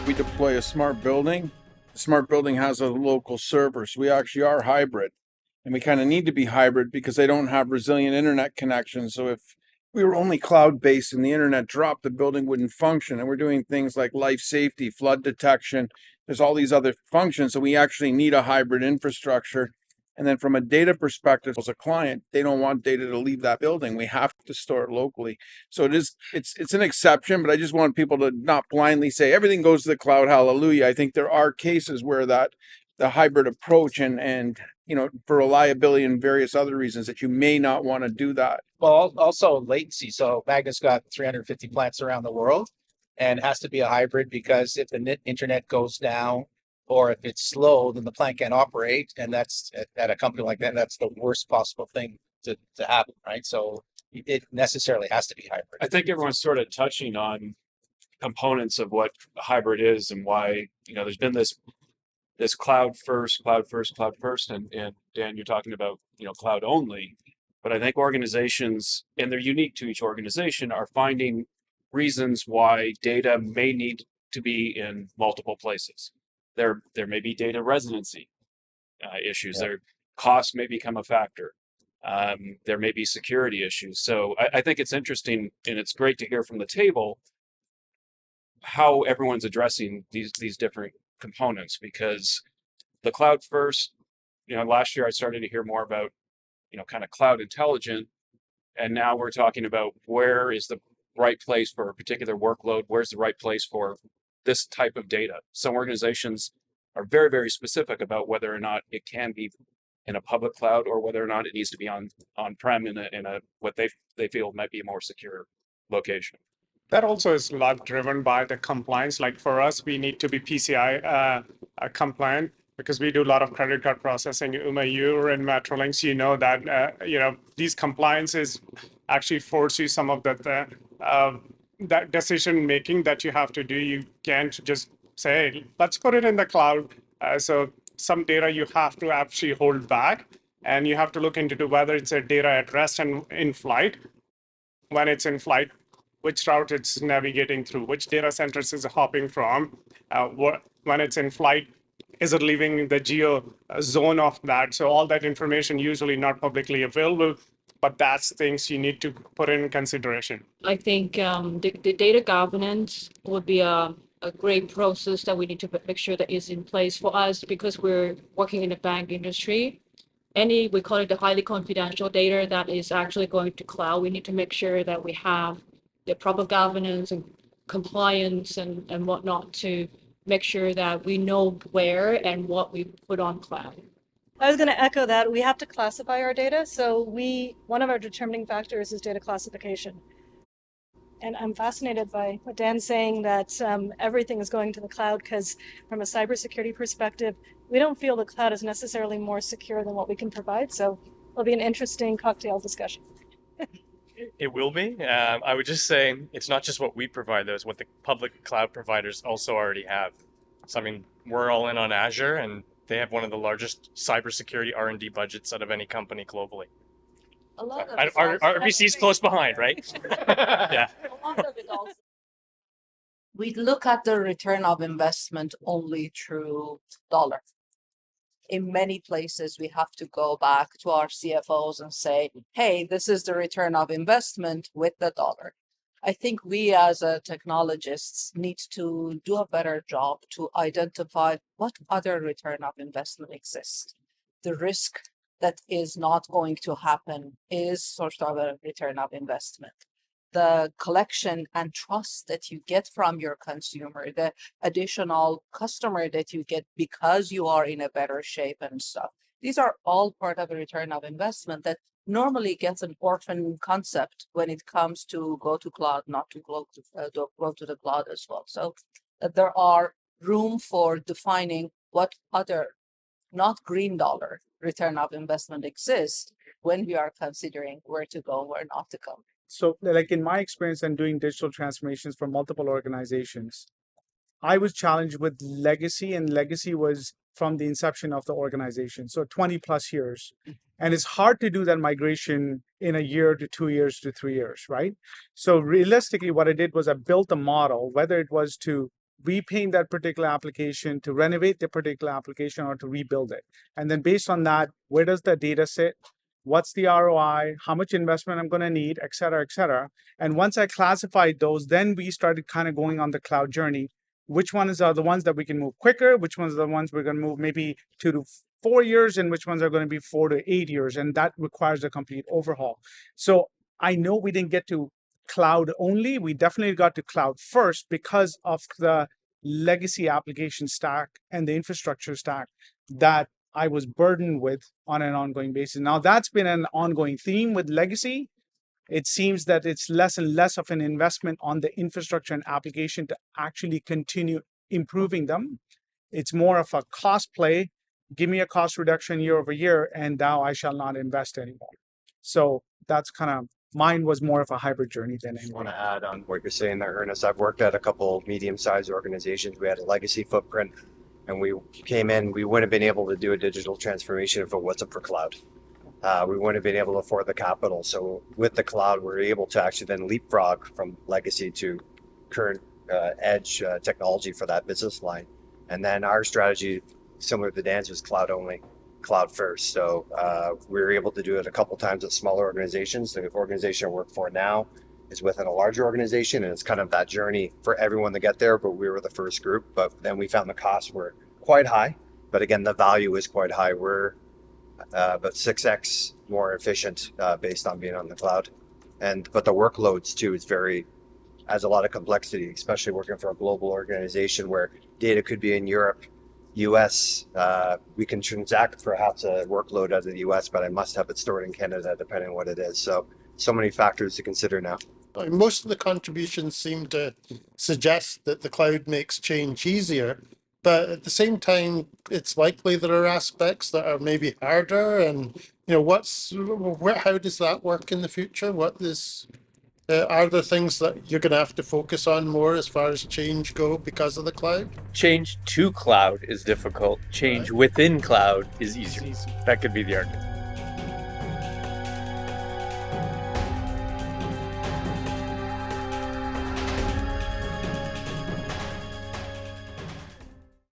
We deploy a smart building. The smart building has a local server, so we actually are hybrid. And we kind of need to be hybrid because they don't have resilient internet connections. So if we were only cloud-based and the internet dropped, the building wouldn't function. And we're doing things like life safety, flood detection. There's all these other functions. So we actually need a hybrid infrastructure. And then from a data perspective, as a client, they don't want data to leave that building. We have to store it locally. So it's an exception, but I just want people to not blindly say everything goes to the cloud, hallelujah. I think there are cases where the hybrid approach and for reliability and various other reasons that you may not want to do that. Well, also latency. So Magna's got 350 plants around the world and has to be a hybrid because if the internet goes down or if it's slow, then the plant can't operate. And that's at a company like that, that's the worst possible thing to happen, right? So it necessarily has to be hybrid. I think everyone's sort of touching on components of what a hybrid is and why, there's been this cloud first, and Dan, you're talking about, cloud only. But I think organizations, and they're unique to each organization, are finding reasons why data may need to be in multiple places. There may be data residency issues. Their cost may become a factor. There may be security issues. So I think it's interesting, and it's great to hear from the table how everyone's addressing these different components, because the cloud first, last year I started to hear more about, kind of cloud intelligent. And now we're talking about where is the right place for a particular workload? Where's the right place for this type of data? Some organizations are very, very specific about whether or not it can be in a public cloud or whether or not it needs to be on-prem in a what they feel might be a more secure location. That also is a lot driven by the compliance. Like for us, we need to be PCI compliant because we do a lot of credit card processing. Uma, you're in Metrolinx, you know that these compliances actually force you some of that decision making that you have to do. You can't just say, hey, let's put it in the cloud. So some data you have to actually hold back, and you have to look into whether it's a data at rest and in flight. When it's in flight, which route it's navigating through, which data centers is hopping from, when it's in flight, is it leaving the geo zone of that? So all that information usually not publicly available, but that's things you need to put in consideration. I think the data governance would be a great process that we need to make sure that is in place for us because we're working in the bank industry. We call it the highly confidential data that is actually going to cloud. We need to make sure that we have the proper governance and compliance and whatnot to make sure that we know where and what we put on cloud. I was going to echo that. We have to classify our data. So one of our determining factors is data classification. And I'm fascinated by what Dan's saying that everything is going to the cloud because from a cybersecurity perspective, we don't feel the cloud is necessarily more secure than what we can provide. So it'll be an interesting cocktail discussion. It will be. I would just say it's not just what we provide, though, it's what the public cloud providers also already have. So, I mean, we're all in on Azure, and they have one of the largest cybersecurity R&D budgets out of any company globally. A lot of RBC's close behind, right? Yeah. We look at the return of investment only through dollar. In many places, we have to go back to our CFOs and say, hey, this is the return of investment with the dollar. I think we as technologists need to do a better job to identify what other return of investment exists. The risk that is not going to happen is sort of a return of investment. The collection and trust that you get from your consumer, the additional customer that you get because you are in a better shape and stuff. These are all part of a return of investment that normally gets an orphan concept when it comes to go to cloud, not to go to the cloud as well. So there are room for defining what other, not green dollar, return of investment exists when we are considering where to go, where not to go. So like in my experience in doing digital transformations for multiple organizations, I was challenged with legacy, and legacy was from the inception of the organization. So 20 plus years. And it's hard to do that migration in a year to 2 years to 3 years, right? So realistically, what I did was I built a model, whether it was to repaint that particular application, to renovate the particular application, or to rebuild it. And then based on that, where does the data sit? What's the ROI? How much investment I'm going to need, et cetera, et cetera. And once I classified those, then we started kind of going on the cloud journey. Which ones are the ones that we can move quicker? Which ones are the ones we're going to move maybe 2 to 4 years, and which ones are going to be 4 to 8 years? And that requires a complete overhaul. So I know we didn't get to cloud only. We definitely got to cloud first because of the legacy application stack and the infrastructure stack that I was burdened with on an ongoing basis. Now that's been an ongoing theme with legacy. It seems that it's less and less of an investment on the infrastructure and application to actually continue improving them. It's more of a cost play. Give me a cost reduction year over year, and now I shall not invest anymore. So that's kind of, mine was more of a hybrid journey than I anything. want to add on what you're saying there, Ernest. I've worked at a couple medium-sized organizations. We had a legacy footprint, and we came in, we wouldn't have been able to do a digital transformation if it wasn't for cloud. We wouldn't have been able to afford the capital. So with the cloud, we're able to actually then leapfrog from legacy to current edge technology for that business line. And then our strategy, similar to Dan's, was cloud only, cloud first. So we were able to do it a couple times at smaller organizations. The organization I work for now is within a larger organization, and it's kind of that journey for everyone to get there, but we were the first group. But then we found the costs were quite high, but again, the value is quite high. We're about 6x more efficient based on being on the cloud. But the workloads too is has a lot of complexity, especially working for a global organization where data could be in Europe, US. We can transact perhaps a workload out of the US, but I must have it stored in Canada, depending on what it is. So many factors to consider now. Most of the contributions seem to suggest that the cloud makes change easier, but at the same time, it's likely there are aspects that are maybe harder. And how does that work in the future? Are there things that you're going to have to focus on more as far as change go because of the cloud? Change to cloud is difficult. Change within cloud is easier. That could be the argument.